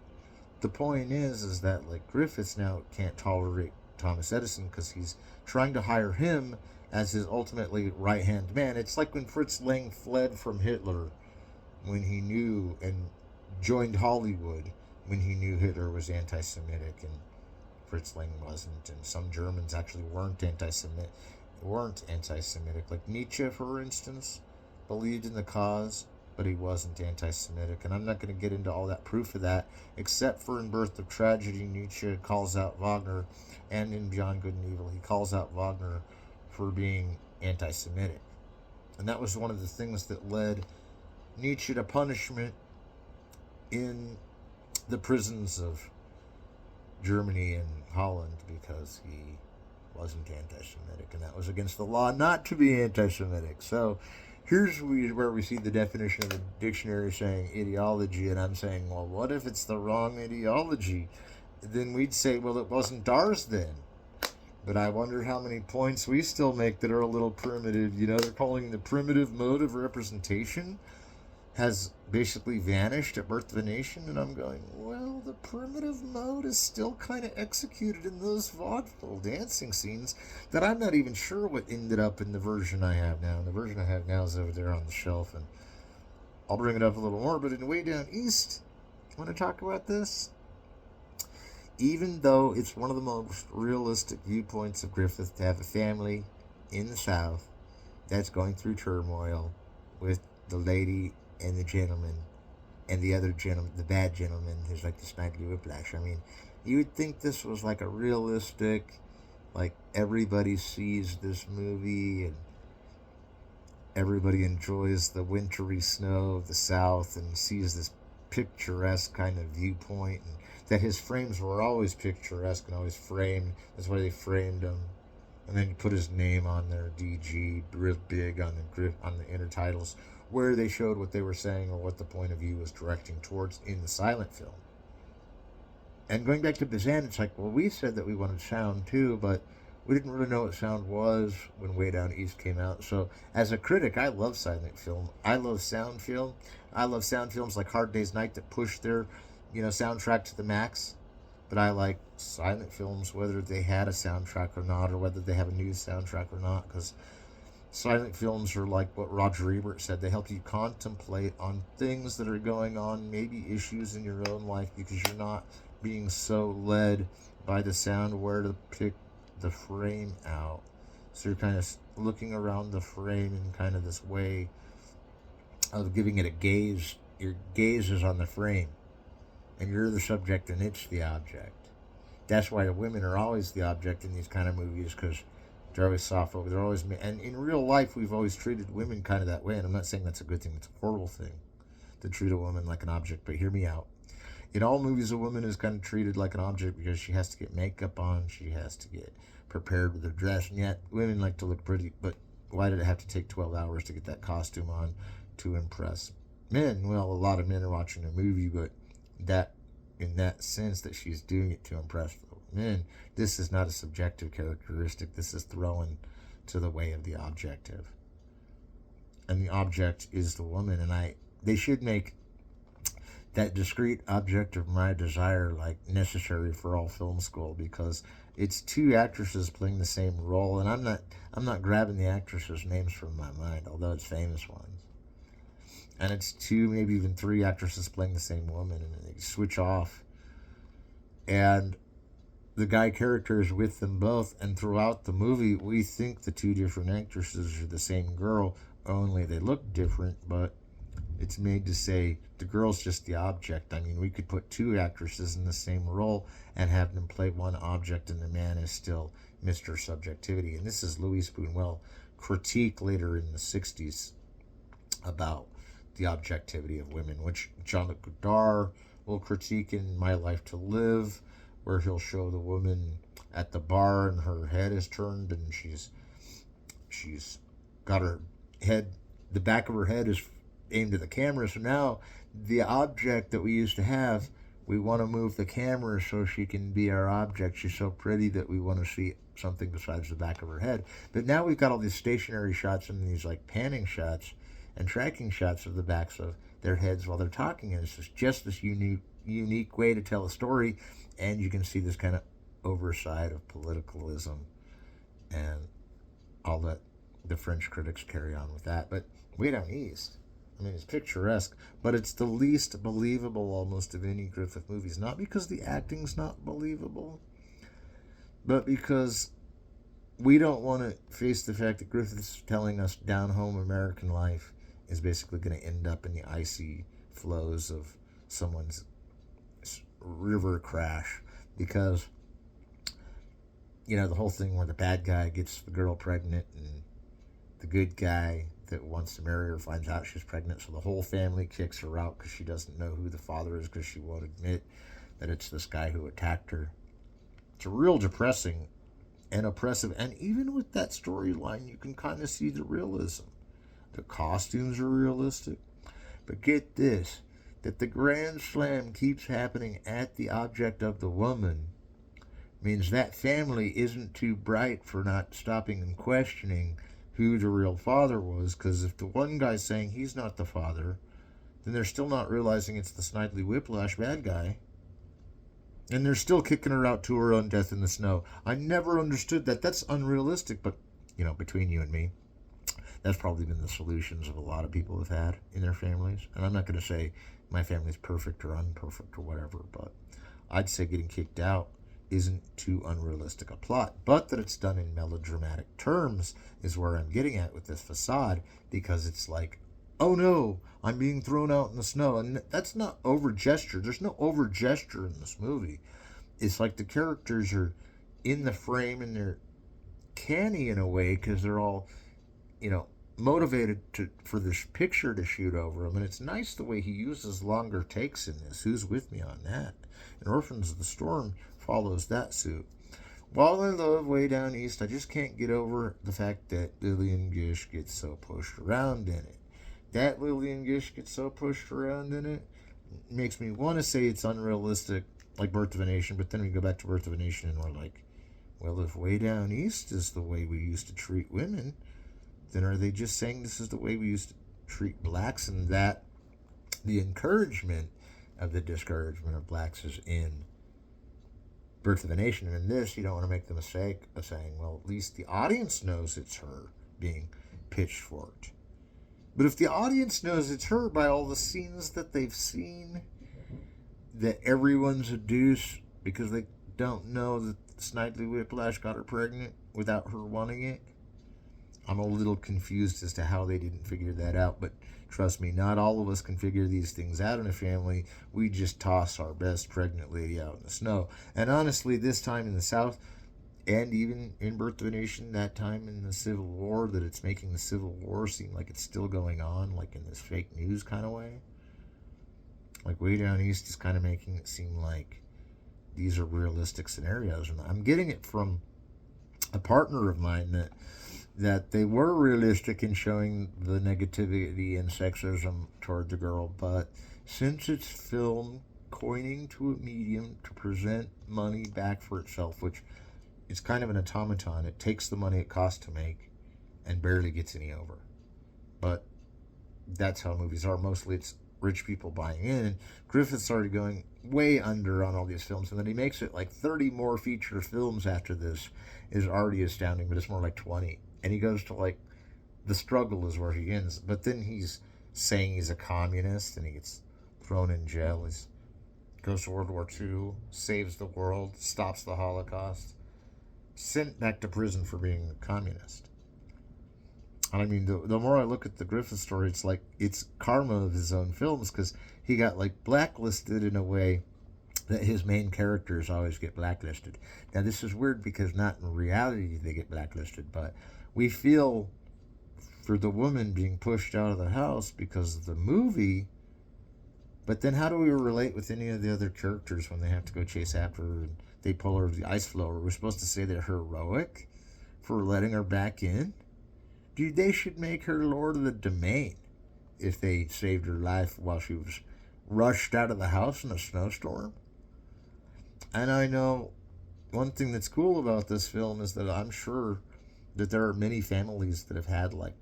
The point is that like Griffiths now can't tolerate Thomas Edison because he's trying to hire him as his ultimately right hand man. It's like when Fritz Lang fled from Hitler when he knew and joined Hollywood when he knew Hitler was anti-Semitic and Fritz Lang wasn't, and some Germans actually weren't anti-Semitic. Like Nietzsche, for instance, believed in the cause, but he wasn't anti-Semitic. And I'm not going to get into all that proof of that, except for in Birth of Tragedy, Nietzsche calls out Wagner, and in Beyond Good and Evil, he calls out Wagner for being anti-Semitic. And that was one of the things that led Nietzsche to punishment in the prisons of Germany and Holland because he wasn't anti-Semitic, and that was against the law not to be anti-Semitic. So here's where we see the definition of the dictionary saying ideology, and I'm saying, well, what if it's the wrong ideology? Then we'd say, well, it wasn't ours then. But I wonder how many points we still make that are a little primitive. They're calling the primitive mode of representation has basically vanished at Birth of a Nation, and I'm going, well, the primitive mode is still kind of executed in those vaudeville dancing scenes that I'm not even sure what ended up in the version I have now. And the version I have now is over there on the shelf, and I'll bring it up a little more. But in Way Down East, I want to talk about this. Even though it's one of the most realistic viewpoints of Griffith to have a family in the South that's going through turmoil with the lady and the gentleman, and the other gentleman, the bad gentleman, who's like the Snidely Whiplash. I mean, you would think this was like a realistic, like everybody sees this movie and everybody enjoys the wintry snow of the South and sees this picturesque kind of viewpoint, and that his frames were always picturesque and always framed. That's why they framed him. And then you put his name on there, DG, real big on the inner titles, where they showed what they were saying or what the point of view was directing towards in the silent film. And going back to Bazan, it's like, well, we said that we wanted sound too, but we didn't really know what sound was when Way Down East came out. So as a critic, I love silent film. I love sound film. I love sound films like Hard Day's Night that push their, soundtrack to the max. But I like silent films, whether they had a soundtrack or not, or whether they have a new soundtrack or not, because silent films are like what Roger Ebert said. They help you contemplate on things that are going on, maybe issues in your own life, because you're not being so led by the sound where to pick the frame out. So you're kind of looking around the frame in kind of this way of giving it a gaze. Your gaze is on the frame, and you're the subject and it's the object. That's why the women are always the object in these kind of movies, because they're always soft. They're always, and in real life, we've always treated women kind of that way. And I'm not saying that's a good thing. It's a horrible thing to treat a woman like an object. But hear me out. In all movies, a woman is kind of treated like an object because she has to get makeup on. She has to get prepared with her dress. And yet, women like to look pretty. But why did it have to take 12 hours to get that costume on to impress men? Well, a lot of men are watching a movie, but that, in that sense, that she's doing it to impress men, this is not a subjective characteristic. This is thrown to the way of the objective, and the object is the woman. And they should make that discrete object of my desire like necessary for all film school, because it's two actresses playing the same role, and I'm not grabbing the actresses' names from my mind, although it's famous ones. And it's two, maybe even three actresses playing the same woman, and they switch off, and the guy character is with them both, and throughout the movie we think the two different actresses are the same girl, only they look different, but it's made to say the girl's just the object. I mean, we could put two actresses in the same role and have them play one object, and the man is still Mr. Subjectivity. And this is Louise Buñuel critique later in the 60s about the objectivity of women, which Jean-Luc Godard will critique in My Life to Live, where he'll show the woman at the bar and her head is turned and she's got her head, the back of her head is aimed at the camera. So now the object that we used to have, we want to move the camera so she can be our object. She's so pretty that we want to see something besides the back of her head. But now we've got all these stationary shots and these like panning shots and tracking shots of the backs of their heads while they're talking. And it's just this unique way to tell a story. And you can see this kind of oversight of politicalism and all that the French critics carry on with that. But Way Down East, I mean, it's picturesque, but it's the least believable almost of any Griffith movies. Not because the acting's not believable, but because we don't want to face the fact that Griffith's telling us down home American life is basically going to end up in the icy flows of someone's river crash. Because, you know, the whole thing where the bad guy gets the girl pregnant and the good guy that wants to marry her finds out she's pregnant, so the whole family kicks her out because she doesn't know who the father is because she won't admit that it's this guy who attacked her. It's real depressing and oppressive, and even with that storyline you can kind of see the realism. The costumes are realistic, but get this, that the grand slam keeps happening at the object of the woman means that family isn't too bright for not stopping and questioning who the real father was, because if the one guy's saying he's not the father, then they're still not realizing it's the Snidely Whiplash bad guy. And they're still kicking her out to her own death in the snow. I never understood that. That's unrealistic, but, you know, between you and me, that's probably been the solutions of a lot of people have had in their families. And I'm not going to say my family's perfect or unperfect or whatever, but I'd say getting kicked out isn't too unrealistic a plot, but that it's done in melodramatic terms is where I'm getting at with this facade, because it's like, oh no, I'm being thrown out in the snow, and that's not over gesture. There's no over gesture in this movie. It's like the characters are in the frame and they're canny in a way because they're all, you know, motivated for this picture to shoot over them, and it's nice the way he uses longer takes in this. Who's with me on that? And Orphans of the Storm follows that suit. While I love Way Down East, I just can't get over the fact that Lillian Gish gets so pushed around in it. That Lillian Gish gets so pushed around in it makes me want to say it's unrealistic, like Birth of a Nation, but then we go back to Birth of a Nation and we're like, well, if Way Down East is the way we used to treat women, then are they just saying this is the way we used to treat blacks, and that the encouragement of the discouragement of blacks is in Birth of a Nation? And in this, you don't want to make the mistake of saying, well, at least the audience knows it's her being pitchforked. But if the audience knows it's her by all the scenes that they've seen, that everyone's a douche because they don't know that Snidely Whiplash got her pregnant without her wanting it, I'm a little confused as to how they didn't figure that out. But trust me, not all of us can figure these things out in a family. We just toss our best pregnant lady out in the snow. And honestly, this time in the South, and even in Birth of a Nation, that time in the Civil War, that it's making the Civil War seem like it's still going on, like in this fake news kind of way. Like Way Down East is kind of making it seem like these are realistic scenarios. And I'm getting it from a partner of mine that they were realistic in showing the negativity and sexism toward the girl, but since it's film coining to a medium to present money back for itself, which is kind of an automaton, it takes the money it costs to make and barely gets any over. But that's how movies are. Mostly it's rich people buying in, and Griffith started going way under on all these films, and then he makes it like 30 more feature films after this is already astounding, but it's more like 20. And he goes to like, The Struggle is where he ends. But then he's saying he's a communist and he gets thrown in jail. He goes to World War II, saves the world, stops the Holocaust, sent back to prison for being a communist. And I mean, the more I look at the Griffith story, it's like it's karma of his own films, because he got like blacklisted in a way that his main characters always get blacklisted. Now, this is weird because not in reality they get blacklisted, but we feel for the woman being pushed out of the house because of the movie. But then how do we relate with any of the other characters when they have to go chase after her and they pull her over the ice floe? We're supposed to say they're heroic for letting her back in? Dude, they should make her Lord of the Domain if they saved her life while she was rushed out of the house in a snowstorm. And I know one thing that's cool about this film is that I'm sure that there are many families that have had like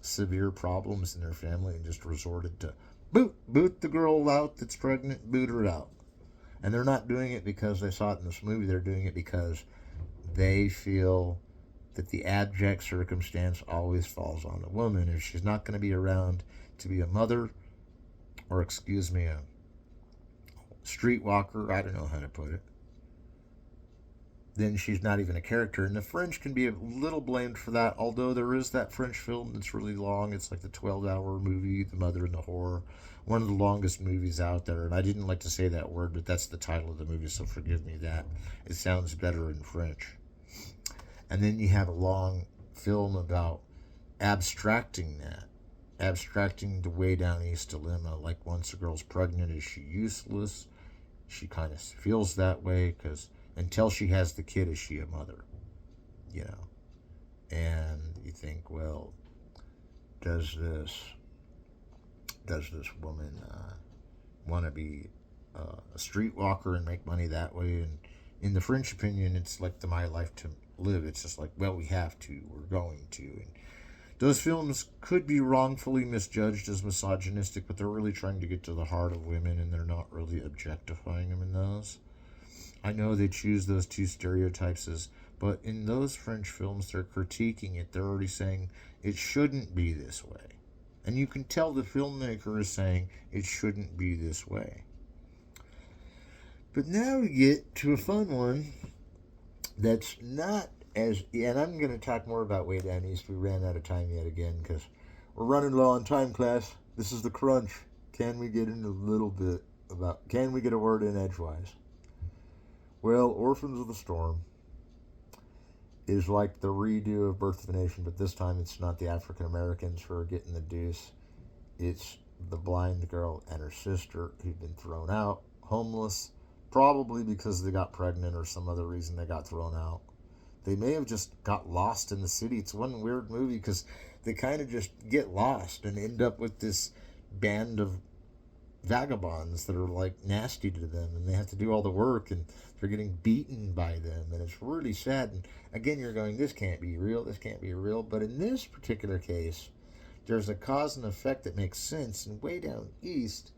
severe problems in their family and just resorted to boot the girl out that's pregnant, boot her out. And they're not doing it because they saw it in this movie. They're doing it because they feel that the abject circumstance always falls on the woman. If she's not going to be around to be a mother, or a streetwalker, I don't know how to put it, then she's not even a character. And the French can be a little blamed for that, although there is that French film that's really long. It's like the 12-hour movie, The Mother and the Whore, one of the longest movies out there. And I didn't like to say that word, but that's the title of the movie, so forgive me that. It sounds better in French. And then you have a long film about abstracting the way down East dilemma. Like, once a girl's pregnant, is she useless? She kind of feels that way because until she has the kid, is she a mother? You know? And you think, well, does this woman want to be a streetwalker and make money that way? And in the French opinion, it's like the My Life to Live. It's just like, well, we have to, we're going to. And those films could be wrongfully misjudged as misogynistic, but they're really trying to get to the heart of women, and they're not really objectifying them in those. I know they choose those two stereotypes, but in those French films, they're critiquing it. They're already saying it shouldn't be this way. And you can tell the filmmaker is saying it shouldn't be this way. But now we get to a fun one that's not as... And I'm going to talk more about Way Down East. We ran out of time yet again because we're running low on time, class. This is the crunch. Can we get in a little bit about... Can we get a word in edgewise? Well, Orphans of the Storm is like the redo of Birth of a Nation, but this time it's not the African Americans who are getting the deuce. It's the blind girl and her sister who've been thrown out, homeless, probably because they got pregnant or some other reason they got thrown out. They may have just got lost in the city. It's one weird movie because they kind of just get lost and end up with this band of vagabonds that are like nasty to them, and they have to do all the work, and they're getting beaten by them, and it's really sad. And again, you're going, this can't be real, but in this particular case, there's a cause and effect that makes sense. And Way Down East,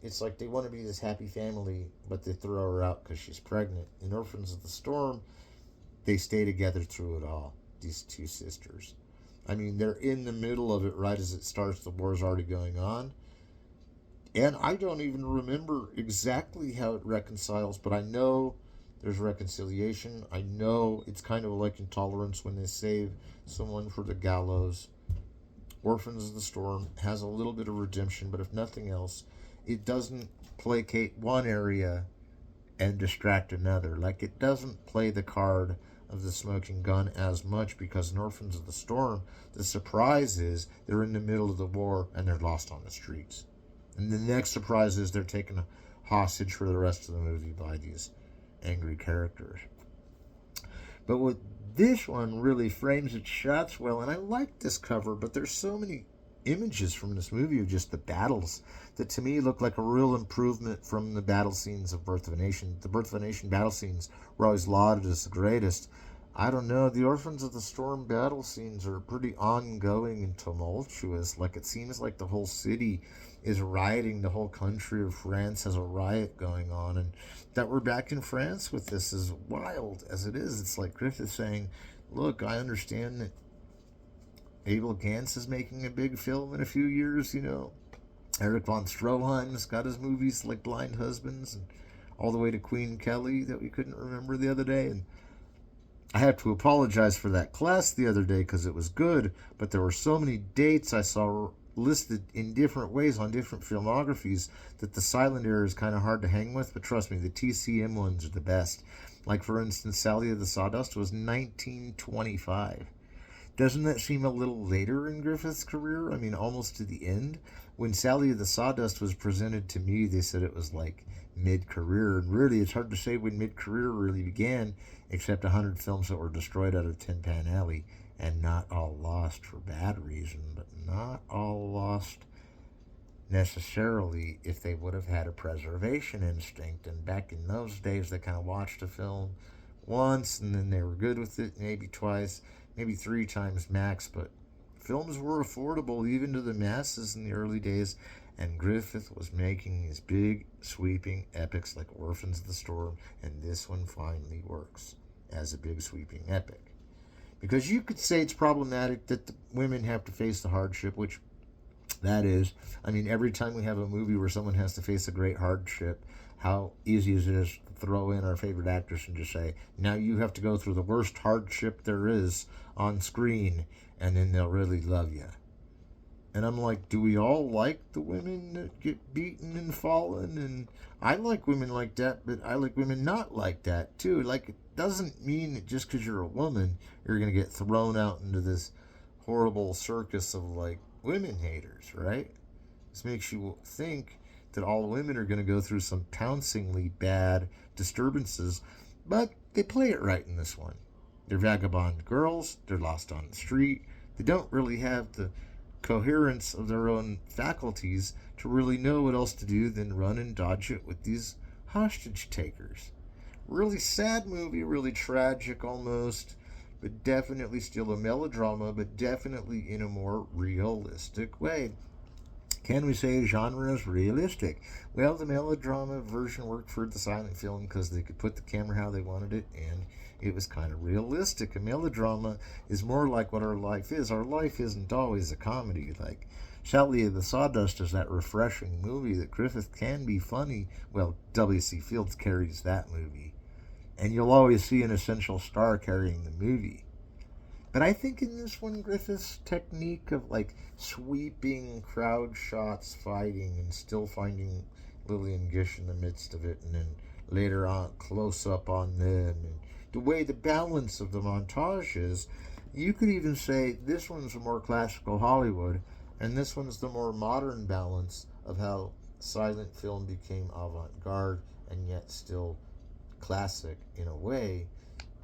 it's like they want to be this happy family, but they throw her out because she's pregnant. In Orphans of the Storm, they stay together through it all, these two sisters. I mean, they're in the middle of it right as it starts. The war's already going on. And I don't even remember exactly how it reconciles, but I know there's reconciliation. I know it's kind of like Intolerance when they save someone for the gallows. Orphans of the Storm has a little bit of redemption, but if nothing else, it doesn't placate one area and distract another. Like, it doesn't play the card of the smoking gun as much, because in Orphans of the Storm, the surprise is they're in the middle of the war and they're lost on the streets. And the next surprise is they're taken hostage for the rest of the movie by these angry characters. But what this one really frames its shots well, and I like this cover, but there's so many images from this movie of just the battles that to me look like a real improvement from the battle scenes of Birth of a Nation. The Birth of a Nation battle scenes were always lauded as the greatest. I don't know, the Orphans of the Storm battle scenes are pretty ongoing and tumultuous. Like, it seems like the whole city is rioting, the whole country of France has a riot going on, and that we're back in France with this is wild as it is. It's like Griffith saying, look, I understand that Abel Gance is making a big film in a few years, you know. Eric von Stroheim's got his movies like Blind Husbands and all the way to Queen Kelly that we couldn't remember the other day. And I have to apologize for that class the other day because it was good, but there were so many dates I saw listed in different ways on different filmographies that the silent era is kind of hard to hang with, but trust me, the TCM ones are the best. Like, for instance, Sally of the Sawdust was 1925. Doesn't that seem a little later in Griffith's career? I mean, almost to the end. When Sally of the Sawdust was presented to me, they said it was like mid-career. And really, it's hard to say when mid-career really began, except 100 films that were destroyed out of Tin Pan Alley. And not all lost for bad reason, but not all lost necessarily if they would have had a preservation instinct. And back in those days, they kind of watched a film once and then they were good with it, maybe twice, maybe 3 times max. But films were affordable even to the masses in the early days, and Griffith was making these big, sweeping epics like Orphans of the Storm, and this one finally works as a big, sweeping epic. Because you could say it's problematic that the women have to face the hardship, which that is. I mean, every time we have a movie where someone has to face a great hardship, how easy is it to throw in our favorite actress and just say, now you have to go through the worst hardship there is on screen, and then they'll really love you. And I'm like, do we all like the women that get beaten and fallen? And I like women like that, but I like women not like that too. Like, it doesn't mean that just because you're a woman, you're going to get thrown out into this horrible circus of like women haters, right? This makes you think that all women are going to go through some pouncingly bad disturbances, but they play it right in this one. They're vagabond girls, they're lost on the street, they don't really have the coherence of their own faculties to really know what else to do than run and dodge it with these hostage takers. Really sad movie, really tragic almost, but definitely still a melodrama, but definitely in a more realistic way. Can we say genre is realistic? Well, the melodrama version worked for the silent film because they could put the camera how they wanted it, and it was kind of realistic. A melodrama is more like what our life is. Our life isn't always a comedy. Like Sheley of the Sawdust is that refreshing movie that Griffith can be funny. Well, W.C. Fields carries that movie. And you'll always see an essential star carrying the movie. But I think in this one, Griffith's technique of like sweeping crowd shots fighting and still finding Lillian Gish in the midst of it, and then later on close up on them, and the way the balance of the montage is, you could even say this one's a more classical Hollywood, and this one's the more modern balance of how silent film became avant-garde and yet still classic in a way.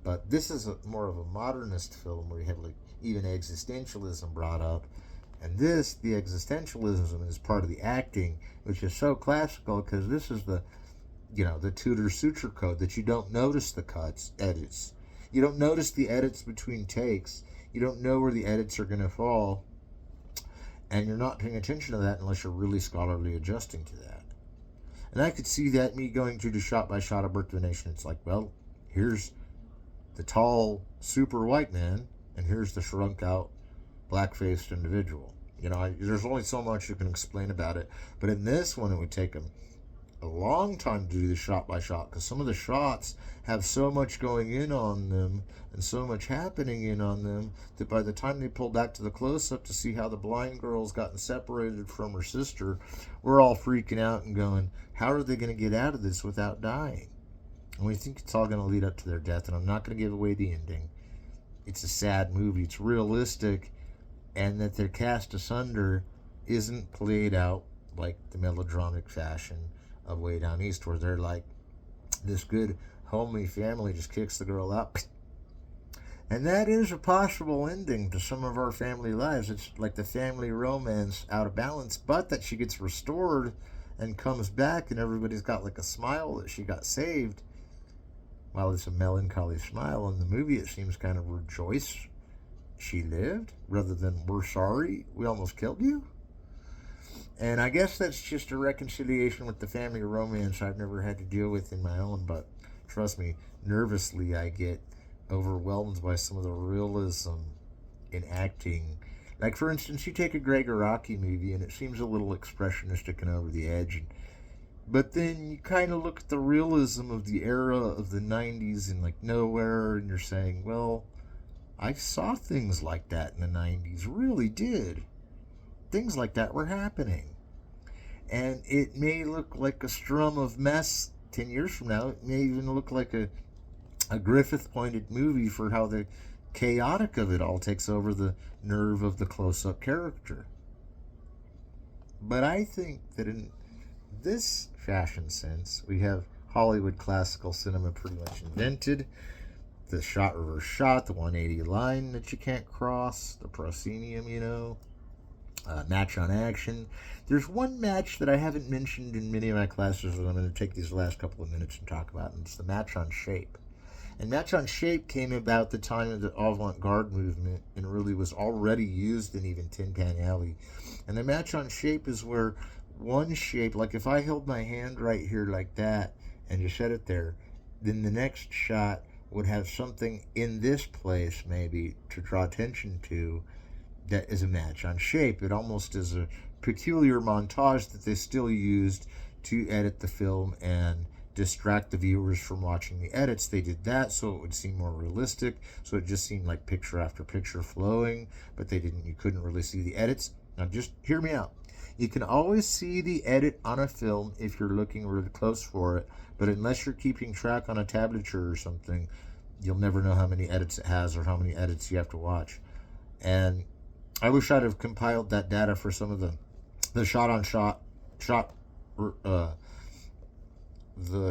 But this is more of a modernist film where you have like even existentialism brought up. And this, the existentialism, is part of the acting, which is so classical because this is the Tudor suture code that you don't notice the cuts, edits. You don't notice the edits between takes. You don't know where the edits are going to fall. And you're not paying attention to that unless you're really scholarly adjusting to that. And I could see that me going through the shot by shot of Birth of a Nation. It's like, well, here's the tall, super white man, and here's the shrunk out, black-faced individual. There's only so much you can explain about it. But in this one, it would take them a long time to do the shot by shot because some of the shots have so much going in on them and so much happening in on them that by the time they pull back to the close-up to see how the blind girl's gotten separated from her sister, we're all freaking out and going, how are they going to get out of this without dying? And we think it's all going to lead up to their death, and I'm not going to give away the ending. It's a sad movie. It's realistic, and that they're cast asunder isn't played out like the melodramatic fashion of Way Down East, where they're like, this good homely family just kicks the girl out. And that is a possible ending to some of our family lives. It's like the family romance out of balance, but that she gets restored and comes back, and everybody's got like a smile that she got saved. While it's a melancholy smile in the movie, it seems kind of rejoice she lived, rather than we're sorry we almost killed you. And I guess that's just a reconciliation with the family romance I've never had to deal with in my own, but trust me, nervously I get overwhelmed by some of the realism in acting. Like, for instance, you take a Greg Araki movie and it seems a little expressionistic and over the edge, but then you kind of look at the realism of the era of the 90s and like Nowhere, and you're saying, well, I saw things like that in the 90s, really did. things like that were happening. And it may look like a strum of mess 10 years from now. It may even look like a Griffith pointed movie for how the chaotic of it all takes over the nerve of the close up character. But I think that in this fashion sense, we have Hollywood classical cinema pretty much invented. The shot reverse shot, the 180 line that you can't cross, the proscenium, match on action. There's one match that I haven't mentioned in many of my classes that I'm going to take these last couple of minutes and talk about, and it's the match on shape. And match on shape came about the time of the avant-garde movement and really was already used in even Tin Pan Alley. And the match on shape is where one shape, like if I held my hand right here like that and just set it there, then the next shot would have something in this place maybe to draw attention to that is a match on shape. It almost is a peculiar montage that they still used to edit the film and distract the viewers from watching the edits. They did that so it would seem more realistic, so it just seemed like picture after picture flowing, but you couldn't really see the edits. Now just hear me out. You can always see the edit on a film if you're looking really close for it, but unless you're keeping track on a tablature or something, you'll never know how many edits it has or how many edits you have to watch. And I wish I'd have compiled that data for some of the the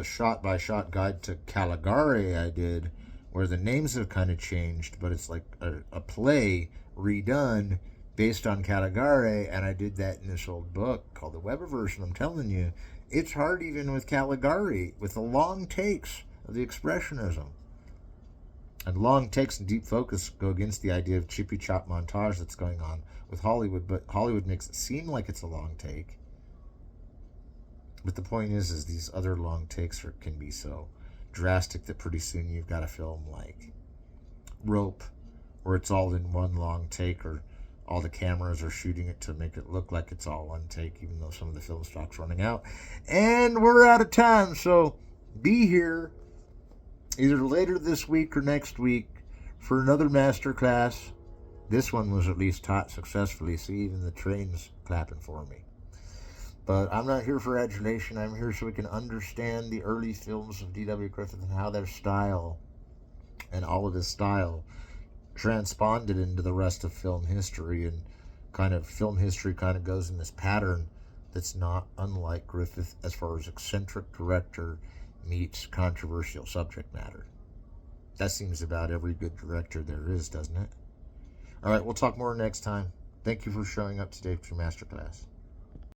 shot by shot guide to Caligari I did, where the names have kind of changed, but it's like a play redone based on Caligari, and I did that in this old book called the Weber version. I'm telling you, it's hard even with Caligari, with the long takes of the Expressionism. And long takes and deep focus go against the idea of chippy chop montage that's going on with Hollywood, but Hollywood makes it seem like it's a long take. But the point is these other long takes can be so drastic that pretty soon you've got a film like Rope, where it's all in one long take, or all the cameras are shooting it to make it look like it's all one take, even though some of the film stock's running out. And we're out of time, so be here either later this week or next week for another masterclass. This one was at least taught successfully, see, even the train's clapping for me. But I'm not here for adulation. I'm here so we can understand the early films of D.W. Griffith and how their style and all of his style transponded into the rest of film history. And film history kind of goes in this pattern that's not unlike Griffith as far as eccentric director meets controversial subject matter. That seems about every good director there is, doesn't it? All right, we'll talk more next time. Thank you for showing up today for Masterclass.